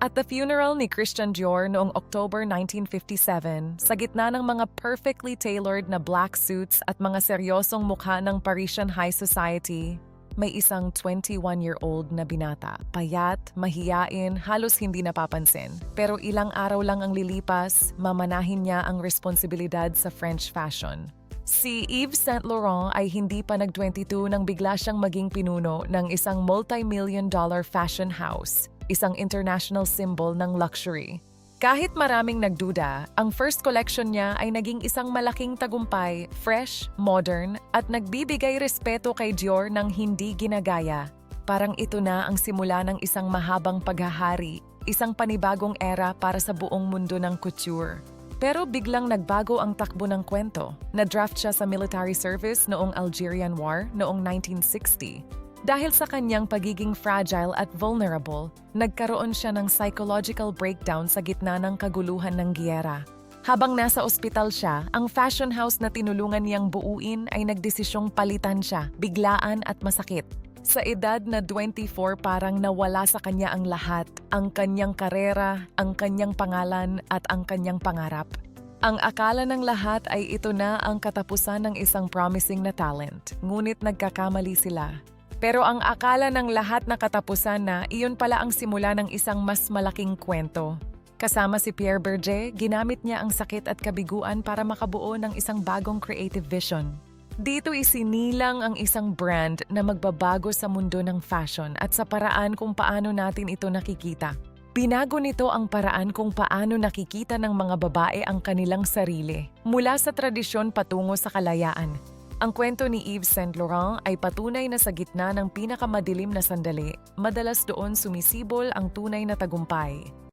At the funeral ni Christian Dior noong October 1957, sa gitna ng mga perfectly tailored na black suits at mga seryosong mukha ng Parisian high society, may isang 21-year-old na binata. Payat, mahiyain, halos hindi napapansin. Pero ilang araw lang ang lilipas, mamanahin niya ang responsibilidad sa French fashion. Si Yves Saint Laurent ay hindi pa nag-22 nang bigla siyang maging pinuno ng isang multi-million-dollar fashion house, isang international symbol ng luxury. Kahit maraming nagduda, ang first collection niya ay naging isang malaking tagumpay, fresh, modern, at nagbibigay respeto kay Dior ng hindi ginagaya. Parang ito na ang simula ng isang mahabang paghahari, isang panibagong era para sa buong mundo ng couture. Pero biglang nagbago ang takbo ng kwento. Na-draft siya sa military service noong Algerian War noong 1960. Dahil sa kanyang pagiging fragile at vulnerable, nagkaroon siya ng psychological breakdown sa gitna ng kaguluhan ng giyera. Habang nasa ospital siya, ang fashion house na tinulungan niyang buuin ay nagdesisyong palitan siya, biglaan at masakit. Sa edad na 24 parang nawala sa kanya ang lahat, ang kanyang karera, ang kanyang pangalan at ang kanyang pangarap. Ang akala ng lahat ay ito na ang katapusan ng isang promising na talent, ngunit nagkakamali sila. Pero ang akala ng lahat na katapusan na, iyon pala ang simula ng isang mas malaking kwento. Kasama si Pierre Berger, ginamit niya ang sakit at kabiguan para makabuo ng isang bagong creative vision. Dito isinilang ang isang brand na magbabago sa mundo ng fashion at sa paraan kung paano natin ito nakikita. Binago nito ang paraan kung paano nakikita ng mga babae ang kanilang sarili, mula sa tradisyon patungo sa kalayaan. Ang kwento ni Yves Saint Laurent ay patunay na sa gitna ng pinakamadilim na sandali, madalas doon sumisibol ang tunay na tagumpay.